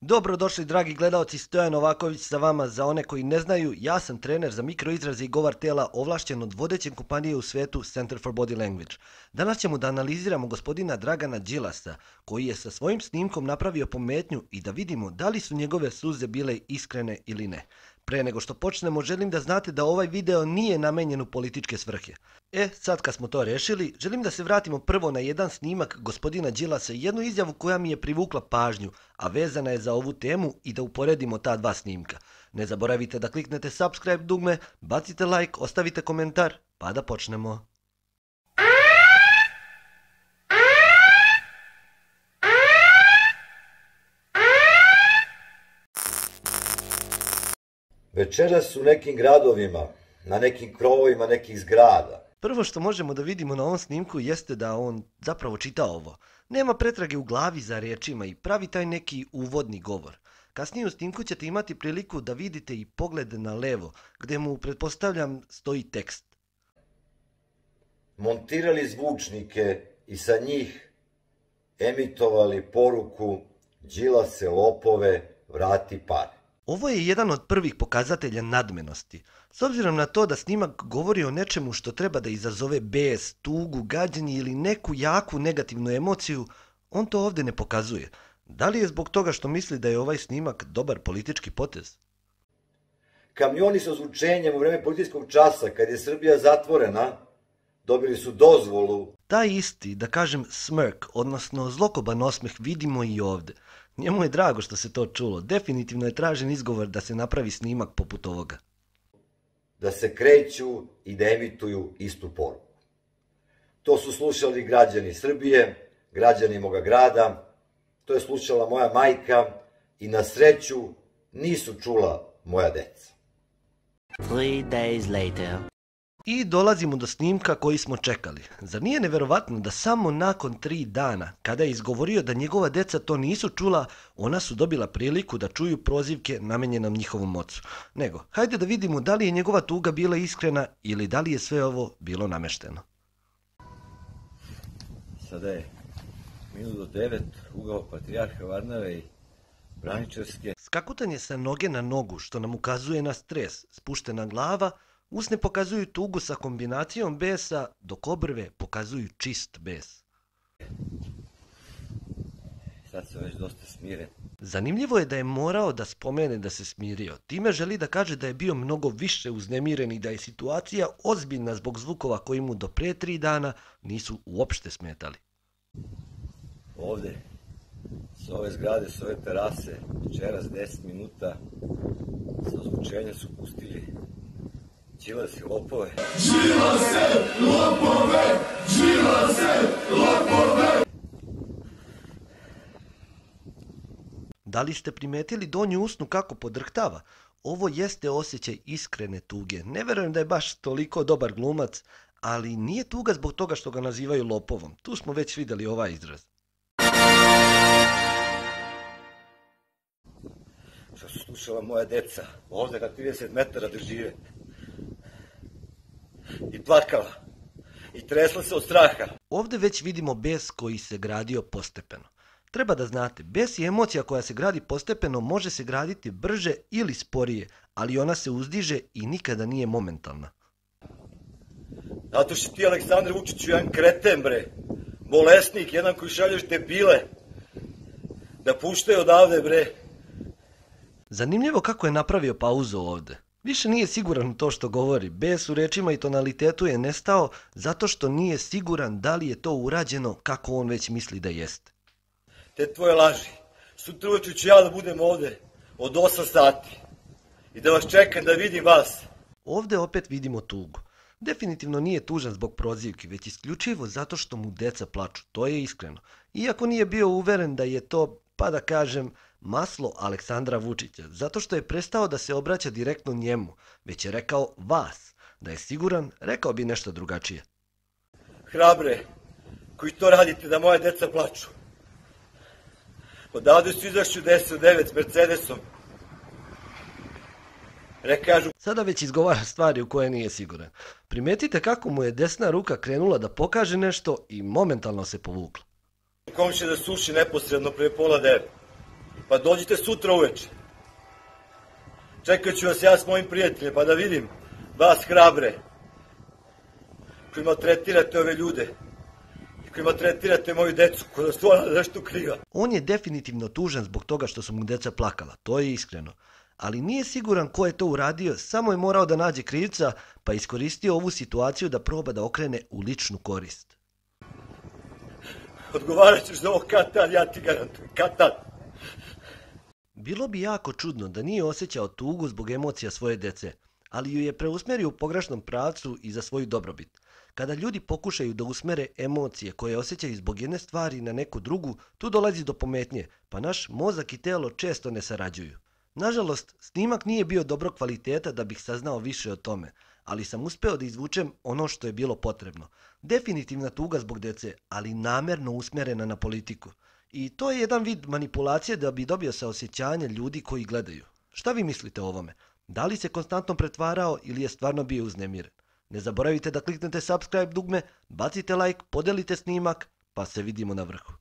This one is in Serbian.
Dobrodošli dragi gledaoci, Stojan Novaković sa vama. Za one koji ne znaju, ja sam trener za mikroizraze i govor tela ovlašćen od vodeće kompanije u svetu Center for Body Language. Danas ćemo da analiziramo gospodina Dragana Đilasa, koji je sa svojim snimkom napravio pometnju i da vidimo da li su njegove suze bile iskrene ili ne. Pre nego što počnemo, želim da znate da ovaj video nije namenjen u političke svrhe. Sad kad smo to rešili, želim da se vratimo prvo na jedan snimak gospodina Đilasa i jednu izjavu koja mi je privukla pažnju, a vezana je za ovu temu, i da uporedimo ta dva snimka. Ne zaboravite da kliknete subscribe dugme, bacite like, ostavite komentar, pa da počnemo. Večeras u nekim gradovima, na nekim krovovima nekih zgrada. Prvo što možemo da vidimo na ovom snimku jeste da on zapravo čita ovo. Nema pretrage u glavi za riječima i pravi taj neki uvodni govor. Kasnije u snimku ćete imati priliku da vidite i pogled na levo, gdje mu, pretpostavljam, stoji tekst. Montirali zvučnike i sa njih emitovali poruku: Đilase lopove, vrati pare. Ovo je jedan od prvih pokazatelja nadmenosti. S obzirom na to da snimak govori o nečemu što treba da izazove bes, tugu, gađenje ili neku jaku negativnu emociju, on to ovdje ne pokazuje. Da li je zbog toga što misli da je ovaj snimak dobar politički potez? Kamioni sa ozvučenjem u vreme policijskog časa, kad je Srbija zatvorena, dobili su dozvolu. Taj isti, da kažem smirk, odnosno zlokoban osmeh, vidimo i ovdje. Njemu je drago što se to čulo. Definitivno je tražen izgovor da se napravi snimak poput ovoga. Da se kreću i da emituju istu poruku. To su slušali građani Srbije, građani moga grada, to je slušala moja majka i na sreću nisu čula moja deca. 3 days later. I dolazimo do snimka koji smo čekali. Zar nije neverovatno da samo nakon 3 dana, kada je izgovorio da njegova deca to nisu čula, ona su dobila priliku da čuju prozivke namenjenom njihovom ocu? Nego, hajde da vidimo da li je njegova tuga bila iskrena ili da li je sve ovo bilo namešteno. Sada je minut do 9, ugao Patrijarha Varnave i Braničevske. Skakutanje sa noge na nogu, što nam ukazuje na stres, spuštena glava, usne pokazuju tugu sa kombinacijom besa, dok obrve pokazuju čist bes. Sad sam već dosta smiren. Zanimljivo je da je morao da spomene da se smirio. Time želi da kaže da je bio mnogo više uznemiren i da je situacija ozbiljna zbog zvukova koji mu do pre 3 dana nisu uopšte smetali. Ovde, s ove zgrade, s ove terase, večeras 10 minuta, sa ozvučenja su pustili Đilase lopove. Đilase lopove! Đilase lopove! Da li ste primetili donju usnu kako podrhtava? Ovo jeste osjećaj iskrene tuge. Ne verujem da je baš toliko dobar glumac, ali nije tuga zbog toga što ga nazivaju lopovom. Tu smo već vidjeli ovaj izraz. Što su slušala moja deca, ovde na 30 metara da žive. I plakala. I tresla se od straha. Ovdje već vidimo bes koji se gradio postepeno. Treba da znate, bes je emocija koja se gradi postepeno, može se graditi brže ili sporije, ali ona se uzdiže i nikada nije momentalna. Zato što ti, Aleksandre Vučiću, jedan kreten, bre. Bolesnik, jedan koji šalješ debile. Da puštaju odavde, bre. Zanimljivo kako je napravio pauzu ovdje. Više nije siguran u to što govori. Bes u rečima i tonalitetu je nestao zato što nije siguran da li je to urađeno kako on već misli da jeste. Te tvoje laži. Sutra uveče ću ja da budem ovde od 8 sati. I da vas čekam da vidim vas. Ovdje opet vidimo tugu. Definitivno nije tužan zbog prozivki, već isključivo zato što mu deca plaču. To je iskreno. Iako nije bio uveren da je to, pa da kažem, maslo Aleksandra Vučića, zato što je prestao da se obraća direktno njemu, već je rekao vas. Da je siguran, rekao bi nešto drugačije. Hrabre, koji to radite da moje deca plaču. Odavde su izašli 10-9 s Mercedesom. Kažu... Sada već izgovara stvari u koje nije siguran. Primetite kako mu je desna ruka krenula da pokaže nešto i momentalno se povukla. Komšija da suši neposredno pre 8:30. Pa dođite sutra uveče. Čekat ću vas ja s mojim prijateljem, pa da vidim vas hrabre, koji maltretirate ove ljude i koji maltretirate moju decu, koja su ona nešto kriva. On je definitivno tužan zbog toga što su mu deca plakala, to je iskreno. Ali nije siguran ko je to uradio, samo je morao da nađe krivca, pa iskoristio ovu situaciju da proba da okrene u ličnu korist. Odgovarat ćeš za ovo kad-tad, ja ti garantujem, kad-tad. Bilo bi jako čudno da nije osjećao tugu zbog emocija svoje dece, ali ju je preusmerio u pogrešnom pravcu i za svoju dobrobit. Kada ljudi pokušaju da usmere emocije koje osjećaju zbog jedne stvari na neku drugu, tu dolazi do pometnje, pa naš mozak i telo često ne sarađuju. Nažalost, snimak nije bio dobrog kvaliteta da bih saznao više o tome, ali sam uspeo da izvučem ono što je bilo potrebno. Definitivna tuga zbog dece, ali namerno usmjerena na politiku. I to je jedan vid manipulacije da bi dobio saosjećanje ljudi koji gledaju. Šta vi mislite o ovome? Da li se konstantno pretvarao ili je stvarno bio uznemiren? Ne zaboravite da kliknete subscribe dugme, bacite like, podelite snimak, pa se vidimo na vrhu.